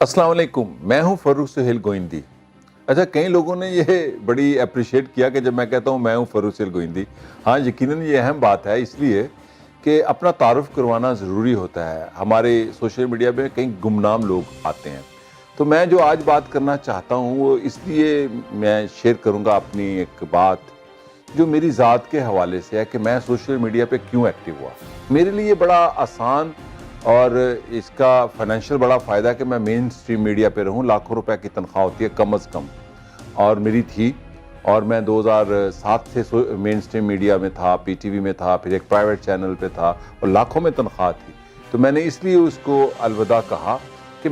अस्सलाम वालेकुम, मैं हूं फर्रुख सुहेल गोइंदी। अच्छा, कई लोगों ने ये बड़ी अप्रिशिएट किया कि जब मैं कहता हूं मैं हूं फर्रुख सुहेल गोइंदी। हाँ, यकीनन ये अहम बात है, इसलिए कि अपना तारुफ करवाना ज़रूरी होता है। हमारे सोशल मीडिया पे कई गुमनाम लोग आते हैं, तो मैं जो आज बात करना चाहता हूं वो इसलिए मैं शेयर करूंगा अपनी एक बात जो मेरी ज़ात के हवाले से है कि मैं सोशल मीडिया पे क्यों एक्टिव हुआ। मेरे लिए बड़ा आसान और इसका फाइनेंशियल बड़ा फ़ायदा है कि मैं मेन स्ट्रीम मीडिया पे रहूं। लाखों रुपए की तनख्वाह होती है कम अज़ कम, और मेरी थी। और मैं 2007 से मेन स्ट्रीम मीडिया में था, पीटीवी में था, फिर एक प्राइवेट चैनल पे था और लाखों में तनख्वाह थी। तो मैंने इसलिए उसको अलविदा कहा कि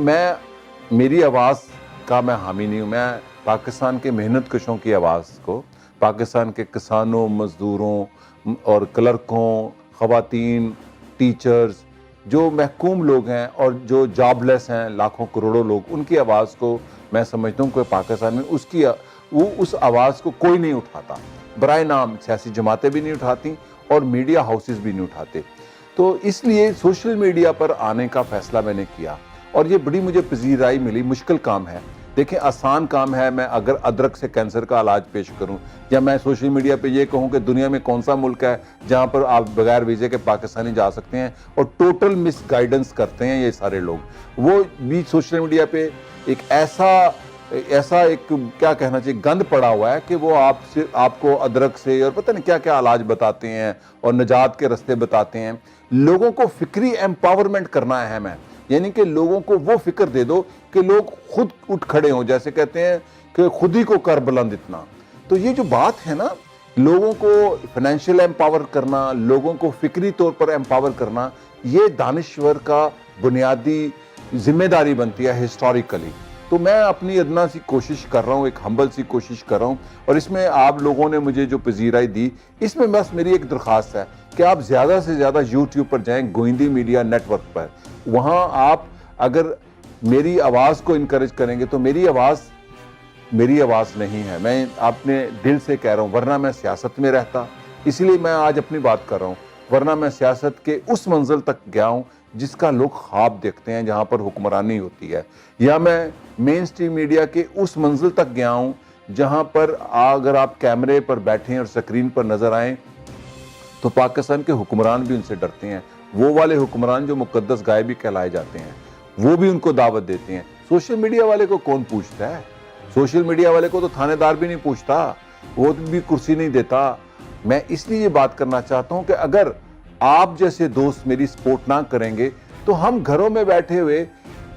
मेरी आवाज़ का मैं हामी नहीं हूँ। मैं पाकिस्तान के मेहनत कशों की आवाज़ को, पाकिस्तान के किसानों, मज़दूरों और क्लर्कों, ख़वातीन, टीचर्स, जो महकूम लोग हैं और जो जॉबलेस हैं, लाखों करोड़ों लोग, उनकी आवाज़ को मैं समझता हूँ कि पाकिस्तान में उस आवाज़ को कोई नहीं उठाता। बराए नाम सियासी जमातें भी नहीं उठाती और मीडिया हाउसेस भी नहीं उठाते। तो इसलिए सोशल मीडिया पर आने का फ़ैसला मैंने किया और ये बड़ी मुझे पजीराई मिली। मुश्किल काम है, देखें, आसान काम है। मैं अगर अदरक से कैंसर का इलाज पेश करूं या मैं सोशल मीडिया पे ये कहूं कि दुनिया में कौन सा मुल्क है जहां पर आप बगैर वीज़े के पाकिस्तानी जा सकते हैं, और टोटल मिस गाइडेंस करते हैं ये सारे लोग। वो भी सोशल मीडिया पे एक ऐसा एक क्या कहना चाहिए गंद पड़ा हुआ है कि वो आपको अदरक से और पता नहीं क्या क्या इलाज बताते हैं और निजात के रास्ते बताते हैं। लोगों को फिक्री एम्पावरमेंट करना अहम है, यानी कि लोगों को वो फिक्र दे दो कि लोग खुद उठ खड़े हों, जैसे कहते हैं कि खुद ही को कर बुलंद इतना। तो ये जो बात है ना, लोगों को फाइनेंशियल एम्पावर करना, लोगों को फिक्री तौर पर एम्पावर करना, ये दानिश्वर का बुनियादी जिम्मेदारी बनती है हिस्टोरिकली। तो मैं अपनी अदना सी कोशिश कर रहा हूँ, एक हम्बल सी कोशिश कर रहा हूँ, और इसमें आप लोगों ने मुझे जो पजीराई दी, इसमें बस मेरी एक दरख्वास्त है कि आप ज़्यादा से ज़्यादा यूट्यूब पर जाएं, गोइंदी मीडिया नेटवर्क पर। वहाँ आप अगर मेरी आवाज़ को इनकरेज करेंगे तो मेरी आवाज़ नहीं है, मैं अपने दिल से कह रहा हूँ, वरना मैं सियासत में रहता। इसीलिए मैं आज अपनी बात कर रहा हूँ, वरना मैं सियासत के उस मंजिल तक गया हूँ जिसका लोग ख्वाब देखते हैं, जहाँ पर हुक्मरानी होती है, या मैं मेन स्ट्रीम मीडिया के उस मंजिल तक गया हूँ जहाँ पर अगर आप कैमरे पर बैठें और स्क्रीन पर नज़र आएँ तो पाकिस्तान के हुक्मरान भी उनसे डरते हैं। वो वाले हुक्मरान जो मुकद्दस गाय भी कहलाए जाते हैं, वो भी उनको दावत देते हैं। सोशल मीडिया वाले को कौन पूछता है? सोशल मीडिया वाले को तो थानेदार भी नहीं पूछता, वो भी कुर्सी नहीं देता। मैं इसलिए ये बात करना चाहता हूँ कि अगर आप जैसे दोस्त मेरी सपोर्ट ना करेंगे तो हम घरों में बैठे हुए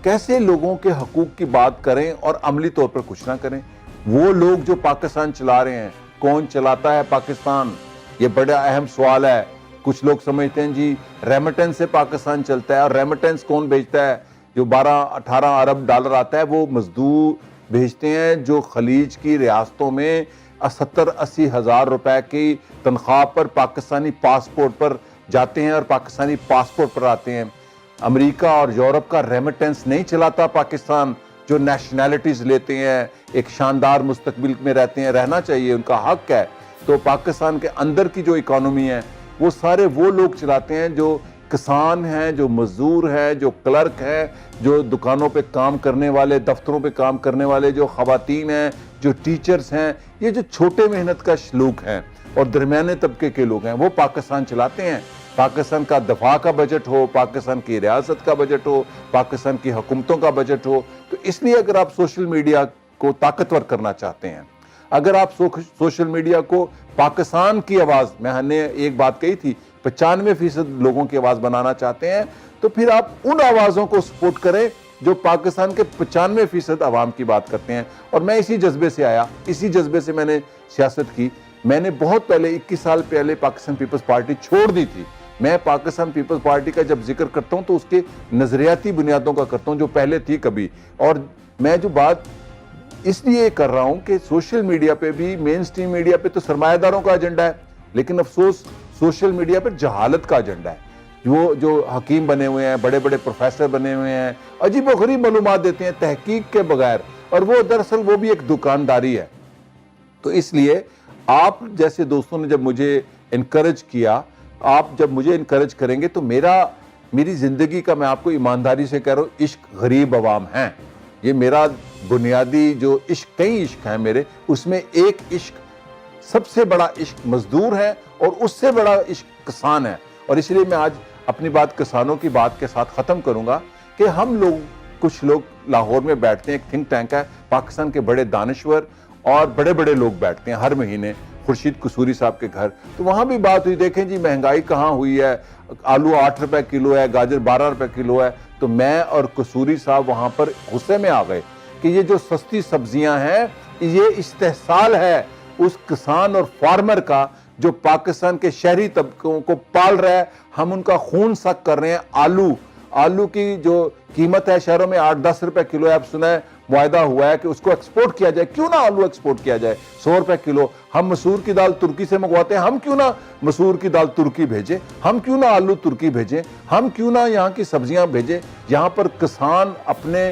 कैसे लोगों के हकूक की बात करें और अमली तौर पर कुछ ना करें। वो लोग जो पाकिस्तान चला रहे हैं, कौन चलाता है पाकिस्तान? ये बड़ा अहम सवाल है। कुछ लोग समझते हैं जी रेमिटेंस से पाकिस्तान चलता है, और रेमिटेंस कौन भेजता है? जो 12-18 अरब डॉलर आता है वो मजदूर भेजते हैं जो खलीज की रियासतों में 70-80 हज़ार रुपए की तनख्वाह पर पाकिस्तानी पासपोर्ट पर जाते हैं और पाकिस्तानी पासपोर्ट पर आते हैं। अमेरिका और यूरोप का रेमिटेंस नहीं चलाता पाकिस्तान, जो नेशनैलिटीज़ लेते हैं, एक शानदार मुस्तकबिल में रहते हैं, रहना चाहिए, उनका हक है। तो पाकिस्तान के अंदर की जो इकोनॉमी है वो सारे वो लोग चलाते हैं जो किसान हैं, जो मजदूर हैं, जो क्लर्क हैं, जो दुकानों पे काम करने वाले, दफ्तरों पे काम करने वाले, जो ख़वातीन हैं, जो टीचर्स हैं। ये जो छोटे मेहनत का लोग हैं और दरमियाने तबके के लोग हैं, वो पाकिस्तान चलाते हैं। पाकिस्तान का दफा का बजट हो, पाकिस्तान की रियासत का बजट हो, पाकिस्तान की हुकूमतों का बजट हो। तो इसलिए अगर आप सोशल मीडिया को ताकतवर करना चाहते हैं, अगर आप सोशल मीडिया को पाकिस्तान की आवाज़, मैंने एक बात कही थी, 95% लोगों की आवाज़ बनाना चाहते हैं, तो फिर आप उन आवाज़ों को सपोर्ट करें जो पाकिस्तान के 95% आवाम की बात करते हैं। और मैं इसी जज्बे से आया, इसी जज्बे से मैंने सियासत की। मैंने बहुत पहले 21 साल पहले पाकिस्तान पीपल्स पार्टी छोड़ दी थी। मैं पाकिस्तान पीपल्स पार्टी का जब जिक्र करता हूं तो उसके नजरियाती बुनियादों का करता हूं जो पहले थी कभी। और मैं जो बात इसलिए कर रहा हूं कि सोशल मीडिया पे भी, मेन स्ट्रीम मीडिया पे तो सरमायादारों का एजेंडा है, लेकिन अफसोस सोशल मीडिया पर जहालत का एजेंडा है। वो जो हकीम बने हुए हैं, बड़े बड़े प्रोफेसर बने हुए हैं, अजीबोगरीब मालूमात देते हैं तहकीक के बगैर, और वो दरअसल वो भी एक दुकानदारी है। तो इसलिए आप जैसे दोस्तों ने जब मुझे इनकरेज किया, आप जब मुझे इनकरेज करेंगे तो मेरी ज़िंदगी का, मैं आपको ईमानदारी से कह रहा हूँ, इश्क गरीब अवाम हैं। یہ میرا بنیادی جو عشق، کئی عشق ہیں میرے، اس میں ایک عشق، سب سے بڑا عشق مزدور ہے اور اس سے بڑا عشق کسان ہے. اور اس لیے میں آج اپنی بات کسانوں کی بات کے ساتھ ختم کروں گا کہ ہم لوگ، کچھ لوگ لاہور میں بیٹھتے ہیں، ایک تھنک ٹینک ہے پاکستان کے بڑے دانشور اور بڑے بڑے لوگ بیٹھتے ہیں ہر مہینے خورشید قصوری صاحب کے گھر. تو وہاں بھی بات ہوئی، دیکھیں جی مہنگائی کہاں ہوئی ہے، آلو 8 روپے کلو ہے، گاجر 12 روپے کلو ہے. تو میں اور قصوری صاحب وہاں پر غصے میں آ گئے کہ یہ جو سستی سبزیاں ہیں یہ استحصال ہے اس کسان اور فارمر کا جو پاکستان کے شہری طبقوں کو پال رہا ہے. ہم ان کا خون سک کر رہے ہیں. آلو کی جو قیمت ہے شہروں میں 8-10 روپے کلو ہے. اب سنا ہے معاہدہ ہوا ہے کہ اس کو ایکسپورٹ کیا جائے. کیوں نہ آلو ایکسپورٹ کیا جائے 100 روپے کلو. ہم مسور کی دال ترکی سے منگواتے ہیں، ہم کیوں نہ مسور کی دال ترکی بھیجیں، ہم کیوں نہ آلو ترکی بھیجیں، ہم کیوں نہ یہاں کی سبزیاں بھیجیں. یہاں پر کسان اپنے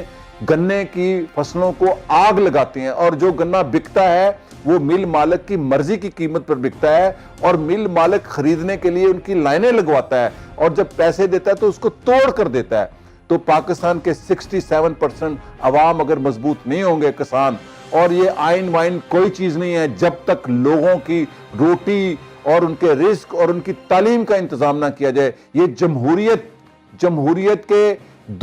گنے کی فصلوں کو آگ لگاتے ہیں اور جو گنا بکتا ہے وہ مل مالک کی مرضی کی قیمت پر بکتا ہے اور مل مالک خریدنے کے لیے ان کی لائنیں لگواتا ہے اور جب پیسے دیتا ہے تو اس کو توڑ کر دیتا ہے. تو پاکستان کے 67% عوام اگر مضبوط نہیں ہوں گے کسان، اور یہ آئین وائن کوئی چیز نہیں ہے جب تک لوگوں کی روٹی اور ان کے رزق اور ان کی تعلیم کا انتظام نہ کیا جائے. یہ جمہوریت کے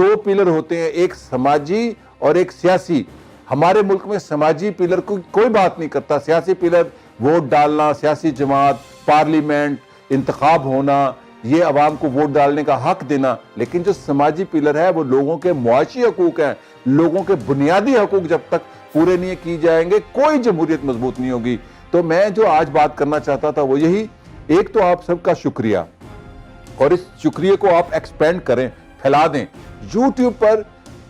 2 پلر ہوتے ہیں، ایک سماجی اور ایک سیاسی. ہمارے ملک میں سماجی پلر کو کوئی بات نہیں کرتا، سیاسی پلر ووٹ ڈالنا، سیاسی جماعت، پارلیمنٹ، انتخاب ہونا، یہ عوام کو ووٹ ڈالنے کا حق دینا. لیکن جو سماجی پلر ہے وہ لوگوں کے معاشی حقوق ہیں، لوگوں کے بنیادی حقوق جب تک پورے نہیں کی جائیں گے کوئی جمہوریت مضبوط نہیں ہوگی. تو میں جو آج بات کرنا چاہتا تھا وہ یہی، ایک تو آپ سب کا شکریہ، اور اس شکریہ کو آپ ایکسپینڈ کریں، پھیلا دیں. یوٹیوب پر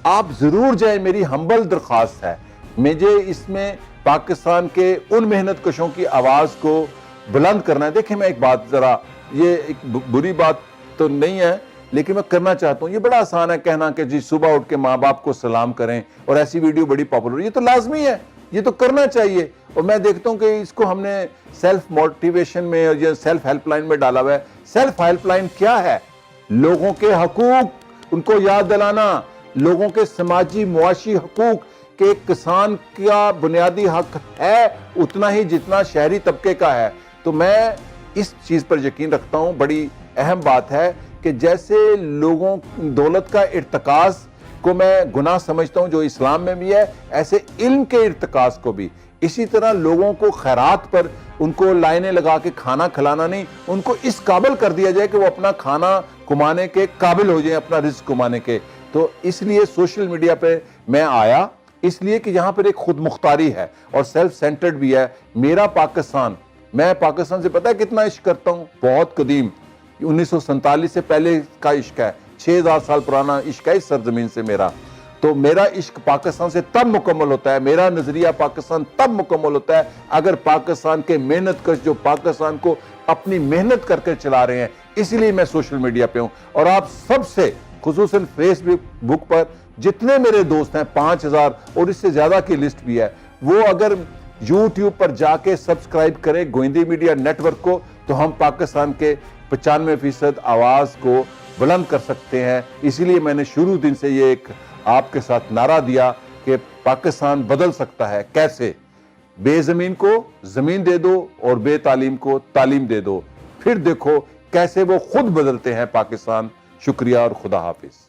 آپ ضرور جائیں، میری ہمبل درخواست ہے. مجھے اس میں پاکستان کے ان محنت کشوں کی آواز کو بلند کرنا ہے. دیکھیں میں ایک بات، ذرا یہ ایک بری بات تو نہیں ہے لیکن میں کرنا چاہتا ہوں. یہ بڑا آسان ہے کہنا کہ جی صبح اٹھ کے ماں باپ کو سلام کریں، اور ایسی ویڈیو بڑی پاپولر، یہ تو لازمی ہے، یہ تو کرنا چاہیے. اور میں دیکھتا ہوں کہ اس کو ہم نے سیلف موٹیویشن میں اور یہ سیلف ہیلپ لائن میں ڈالا ہوا ہے. سیلف ہیلپ لائن کیا ہے؟ لوگوں کے حقوق ان کو یاد دلانا، لوگوں کے سماجی معاشی حقوق کہ کسان کا بنیادی حق ہے اتنا ہی جتنا شہری طبقے کا ہے. تو میں اس چیز پر یقین رکھتا ہوں، بڑی اہم بات ہے کہ جیسے لوگوں دولت کا ارتکاز کو میں گناہ سمجھتا ہوں جو اسلام میں بھی ہے، ایسے علم کے ارتکاز کو بھی. اسی طرح لوگوں کو خیرات پر ان کو لائنیں لگا کے کھانا کھلانا نہیں، ان کو اس قابل کر دیا جائے کہ وہ اپنا کھانا کمانے کے قابل ہو جائیں، اپنا رزق کمانے کے. تو اس لیے سوشل میڈیا پہ میں آیا، اس لیے کہ یہاں پر ایک خود مختاری ہے اور سیلف سینٹرڈ بھی ہے. میرا پاکستان، میں پاکستان سے پتہ ہے کتنا عشق کرتا ہوں، بہت قدیم، 1947 سے پہلے کا عشق ہے، 6000 سال پرانا عشق ہے اس سرزمین سے میرا. تو میرا عشق پاکستان سے تب مکمل ہوتا ہے، میرا نظریہ پاکستان تب مکمل ہوتا ہے اگر پاکستان کے محنت کش جو پاکستان کو اپنی محنت کر کے چلا رہے ہیں. اسی لیے میں سوشل میڈیا پہ ہوں. اور آپ سب سے خصوصاً فیس بک پر جتنے میرے دوست ہیں 5000 اور اس سے زیادہ کی لسٹ بھی ہے، وہ اگر یوٹیوب پر جا کے سبسکرائب کریں گوئندی میڈیا نیٹ ورک کو تو ہم پاکستان کے 95% آواز کو بلند کر سکتے ہیں. اسی لیے میں نے شروع دن سے یہ ایک آپ کے ساتھ نعرہ دیا کہ پاکستان بدل سکتا ہے. کیسے؟ بے زمین کو زمین دے دو اور بے تعلیم کو تعلیم دے دو، پھر دیکھو کیسے وہ خود بدلتے ہیں پاکستان. شکریہ اور خدا حافظ.